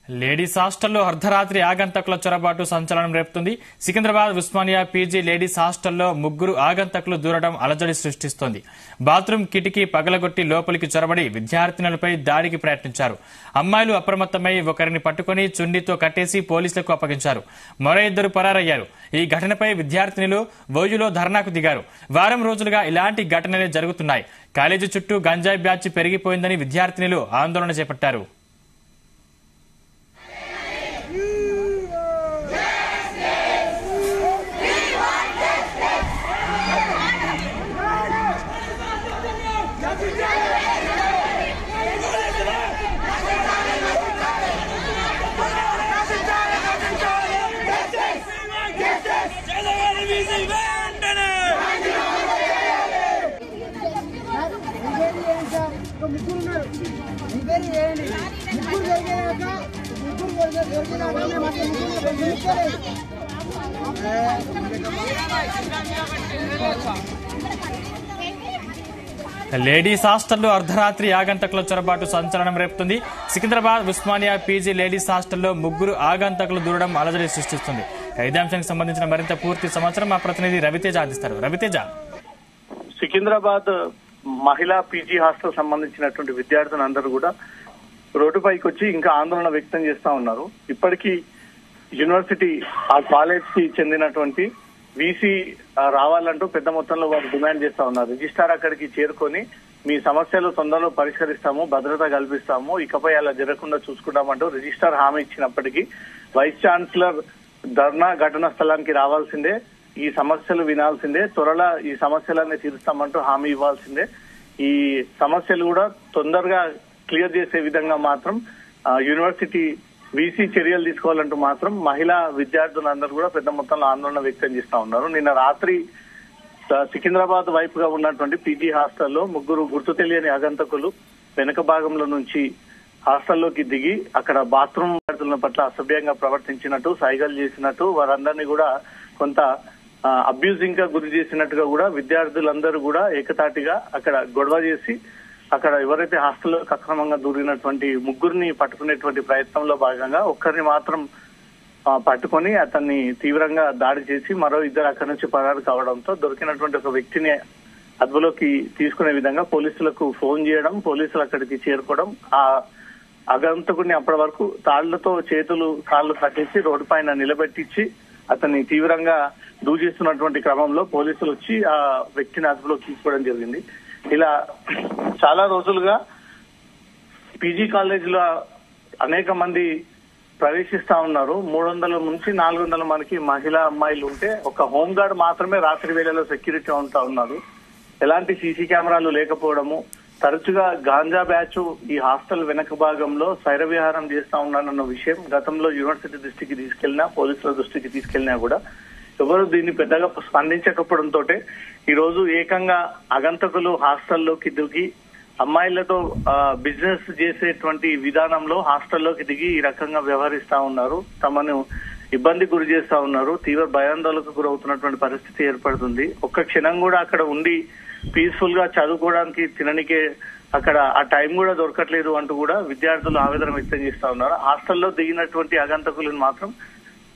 Ladies హాస్టల్లో అర్ధరాత్రి ఆగంతకుల చొరబాటు సంచలనం రేపుతుంది. సికింద్రాబాద్ ఉస్మానియా పీజీ లేడీస్ హాస్టల్లో ముగ్గురు ఆగంతకులు దూరడం అలజడి సృష్టిస్తోంది. బాత్రూమ్ కిటికీ పగలగొట్టి లోపలికి చొరబడి విద్యార్థినులపై దాడికి ప్రయత్నించారు. అమ్మాయిలు అప్రమత్తమై ఒకరిని పట్టుకుని చుండీతో కట్టేసి పోలీసులకు అప్పగించారు. మరో ఇద్దరు పరారయ్యారు. ఈ ఘటనపై విద్యార్థినులు ఓయూలో ధర్నాకు దిగారు. వారం రోజులుగా ఇలాంటి ఘటనలే జరుగుతున్నాయి. కాలేజీ చుట్టూ గంజాయి బ్యాచ్ పెరిగిపోయిందని విద్యార్థినులు ఆందోళన చేపట్టారు. లేడీస్ హాస్టల్లో అర్ధరాత్రి ఆగంతకుల చొరబాటు సంచలనం రేపుతుంది. సికింద్రాబాద్ ఉస్మానియా పీజీ లేడీస్ హాస్టల్లో ముగ్గురు ఆగంతకులు దూరడం అలజడి సృష్టిస్తుంది. ఇదే అంశానికి సంబంధించిన మరింత పూర్తి సమాచారం మా ప్రతినిధి రవితేజ అందిస్తారు. రవితేజ, సికింద్రాబాద్ మహిళా పీజీ హాస్టల్ సంబంధించినటువంటి విద్యార్థులందరూ కూడా రోడ్డుపైకి వచ్చి ఇంకా ఆందోళన వ్యక్తం చేస్తా ఉన్నారు. ఇప్పటికీ యూనివర్సిటీ ఆ కాలేజ్ కి చెందినటువంటి వీసీ రావాలంటూ పెద్ద మొత్తంలో వారు డిమాండ్ చేస్తా ఉన్నారు. రిజిస్ట్రార్ అక్కడికి చేరుకొని మీ సమస్యలు తొందరలో పరిష్కరిస్తాము, భద్రత కల్పిస్తాము, ఇకపై అలా జరగకుండా చూసుకుంటామంటూ రిజిస్ట్రార్ హామీ ఇచ్చినప్పటికీ వైస్ ఛాన్సలర్ ధర్నా ఘటనా స్థలానికి రావాల్సిందే, ఈ సమస్యలు వినాల్సిందే, త్వరలో ఈ సమస్యలన్నీ తీరుస్తామంటూ హామీ ఇవ్వాల్సిందే. ఈ సమస్యలు కూడా తొందరగా క్లియర్ చేసే విధంగా మాత్రం యూనివర్సిటీ వీసీ చర్యలు తీసుకోవాలంటూ మాత్రం మహిళా విద్యార్థులందరూ కూడా పెద్ద మొత్తంలో ఆందోళన వ్యక్తం చేస్తా ఉన్నారు. నిన్న రాత్రి సికింద్రాబాద్ వైపుగా ఉన్నటువంటి పీజీ హాస్టల్లో ముగ్గురు గుర్తు తెలియని ఆగంతకులు వెనక భాగంలో నుంచి హాస్టల్లోకి దిగి అక్కడ బాత్రూమ్ విద్యార్థుల పట్ల అసభ్యంగా ప్రవర్తించినట్టు, సైగలు చేసినట్టు, వారందరినీ కూడా కొంత అబ్యూజింగ్ గా గురి చేసినట్టుగా కూడా విద్యార్థులందరూ కూడా ఏకతాటిగా అక్కడ గొడవ చేసి అక్కడ ఎవరైతే హాస్టల్లో అక్రమంగా దూరినటువంటి ముగ్గురిని పట్టుకునేటువంటి ప్రయత్నంలో భాగంగా ఒక్కరిని మాత్రం పట్టుకొని అతన్ని తీవ్రంగా దాడి చేసి మరో ఇద్దరు అక్కడి నుంచి పరారు కావడంతో దొరికినటువంటి ఒక వ్యక్తిని అదుపులోకి తీసుకునే విధంగా పోలీసులకు ఫోన్ చేయడం, పోలీసులు అక్కడికి చేరుకోవడం, ఆ ఆగంతకుడిని అప్పటి వరకు తాళ్లతో చేతులు కాళ్లు కట్టేసి రోడ్డు పైన నిలబెట్టించి అతన్ని తీవ్రంగా దూషిస్తున్నటువంటి క్రమంలో పోలీసులు వచ్చి ఆ వ్యక్తిని అదుపులోకి తీసుకోవడం జరిగింది. ఇలా చాలా రోజులుగా పీజీ కాలేజీలో అనేక మంది ప్రవేశిస్తా ఉన్నారు. 300 నుంచి 400 మందికి మహిళా అమ్మాయిలు ఉంటే ఒక హోమ్ గార్డ్ మాత్రమే రాత్రి వేళలో సెక్యూరిటీ ఉంటా ఉన్నారు. ఎలాంటి సీసీ కెమెరాలు లేకపోవడము, తరచుగా గాంజా బ్యాచ్ ఈ హాస్టల్ వెనక భాగంలో శైర విహారం చేస్తా ఉన్నారన్న విషయం గతంలో యూనివర్సిటీ దృష్టికి తీసుకెళ్లినా, పోలీసుల దృష్టికి తీసుకెళ్లినా కూడా ఎవరు దీన్ని పెద్దగా స్పందించకపోవడంతో ఈ రోజు ఏకంగా ఆగంతకులు హాస్టల్లోకి దిగి అమ్మాయిలతో బిజినెస్ చేసేటువంటి విధానంలో హాస్టల్లోకి దిగి ఈ రకంగా వ్యవహరిస్తా ఉన్నారు. తమను ఇబ్బంది గురి చేస్తా ఉన్నారు. తీవ్ర భయాందోళనకు గురవుతున్నటువంటి పరిస్థితి ఏర్పడుతుంది. ఒక్క క్షణం కూడా అక్కడ ఉండి పీస్ఫుల్ గా చదువుకోవడానికి, తిననికే అక్కడ ఆ టైం కూడా దొరకట్లేదు అంటూ కూడా విద్యార్థులు ఆవేదన వ్యక్తం చేస్తా ఉన్నారు. హాస్టల్లో దిగినటువంటి ఆగంతకులను మాత్రం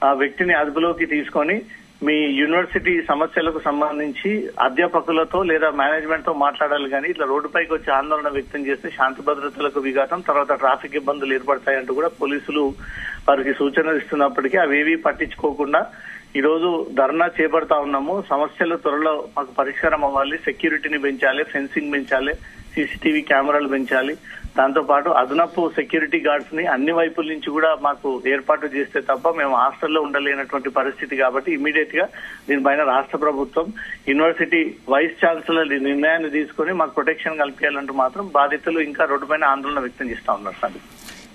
ఆ వ్యక్తిని అదుపులోకి తీసుకొని మీ యూనివర్సిటీ సమస్యలకు సంబంధించి అధ్యాపకులతో లేదా మేనేజ్మెంట్ తో మాట్లాడాలి, కానీ ఇట్లా రోడ్డుపైకి వచ్చి ఆందోళన వ్యక్తం చేస్తే శాంతి భద్రతలకు విఘాతం, తర్వాత ట్రాఫిక్ ఇబ్బందులు ఏర్పడతాయంటూ కూడా పోలీసులు వారికి సూచనలు ఇస్తున్నప్పటికీ అవేవి పట్టించుకోకుండా ఈ రోజు ధర్నా చేపడతా ఉన్నాము. సమస్యలు త్వరలో మాకు పరిష్కారం అవ్వాలి, సెక్యూరిటీని పెంచాలి, ఫెన్సింగ్ పెంచాలి, సీసీటీవీ కెమెరాలు పెంచాలి, దాంతో పాటు అదనపు సెక్యూరిటీ గార్డ్స్ ని అన్ని వైపుల నుంచి కూడా మాకు ఏర్పాటు చేస్తే తప్ప మేము హాస్టల్లో ఉండలేనటువంటి పరిస్థితి. కాబట్టి ఇమీడియట్ గా దీనిపైన రాష్ట్ర ప్రభుత్వం, యూనివర్సిటీ వైస్ ఛాన్సలర్ నిర్ణయాన్ని తీసుకుని మాకు ప్రొటెక్షన్ కల్పించాలంటూ మాత్రం బాధితులు ఇంకా రోడ్డుపైన ఆందోళన వ్యక్తం చేస్తా ఉన్నారు. సార్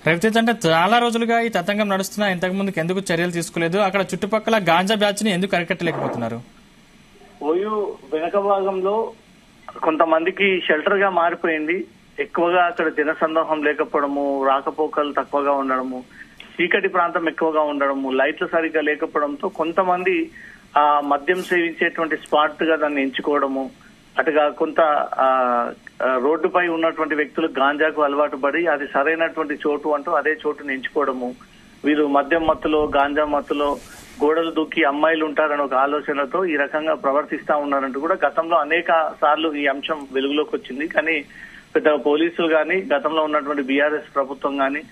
రవితేజ్, అంటే చాలా రోజులుగా ఈ తతంగం నడుస్తున్నా ఇంతకు ముందుకు ఎందుకు చర్యలు తీసుకోలేదు? అక్కడ చుట్టుపక్కల గాంజా బ్యాచ్ ని ఎందుకు అరికట్టలేకపోతున్నారు? ఓయూ వెనక భాగంలో కొంతమందికి షెల్టర్ గా మారిపోయింది. ఎక్కువగా అక్కడ జనసందోహం లేకపోవడము, రాకపోకలు తక్కువగా ఉండడము, చీకటి ప్రాంతం ఎక్కువగా ఉండడము, లైట్లు సరిగ్గా లేకపోవడంతో కొంతమంది ఆ మద్యం సేవించేటువంటి స్పాట్ గా దాన్ని ఎంచుకోవడము, అటుగా కొంత రోడ్డుపై ఉన్నటువంటి వ్యక్తులు గాంజాకు అలవాటు పడి అది సరైనటువంటి చోటు అంటూ అదే చోటును ఎంచుకోవడము, వీరు మద్యం మత్తులో గాంజా మత్తులో గోడలు దూకి అమ్మాయిలు ఉంటారని ఒక ఆలోచనతో ఈ రకంగా ప్రవర్తిస్తా ఉన్నారంటూ కూడా గతంలో అనేక సార్లు ఈ అంశం వెలుగులోకి వచ్చింది. కానీ పెద్ద పోలీసులు గాని, గతంలో ఉన్నటువంటి బీఆర్ఎస్ ప్రభుత్వం గాని,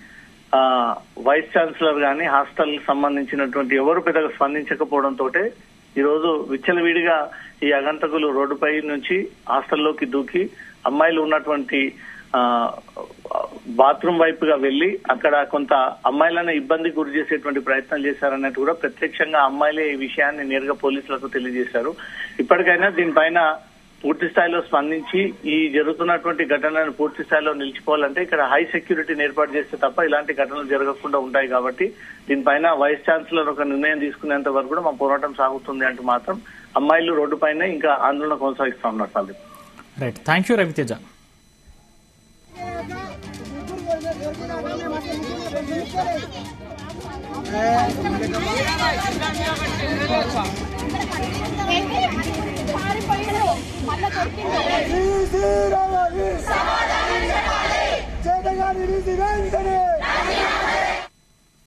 వైస్ ఛాన్సలర్ గాని, హాస్టల్ సంబంధించినటువంటి ఎవరు పెద్దగా స్పందించకపోవడంతో ఈ రోజు విచ్చలవిడిగా ఈ అగంతకులు రోడ్డుపై నుంచి హాస్టల్లోకి దూకి అమ్మాయిలు ఉన్నటువంటి బాత్రూమ్ వైపుగా వెళ్లి అక్కడ కొంత అమ్మాయిలను ఇబ్బంది గురి చేసేటువంటి ప్రయత్నం చేశారన్నట్టు కూడా ప్రత్యక్షంగా అమ్మాయిలే ఈ విషయాన్ని నేరుగా పోలీసులకు తెలియజేశారు. ఇప్పటికైనా దీనిపైన పూర్తి స్థాయిలో స్పందించి ఈ జరుగుతున్నటువంటి ఘటనలను పూర్తి స్థాయిలో నిలిచిపోవాలంటే ఇక్కడ హై సెక్యూరిటీని ఏర్పాటు చేస్తే తప్ప ఇలాంటి ఘటనలు జరగకుండా ఉంటాయి. కాబట్టి దీనిపైన వైస్ ఛాన్సలర్ ఒక నిర్ణయం తీసుకునేంత వరకు కూడా మా పోరాటం సాగుతుంది అంటూ మాత్రం అమ్మాయిలు రోడ్డుపైన ఇంకా ఆందోళన కొనసాగిస్తా ఉన్నారు. Sir right, thank you Raviteja. పారిపోయాడు మళ్ళా దొరికింది.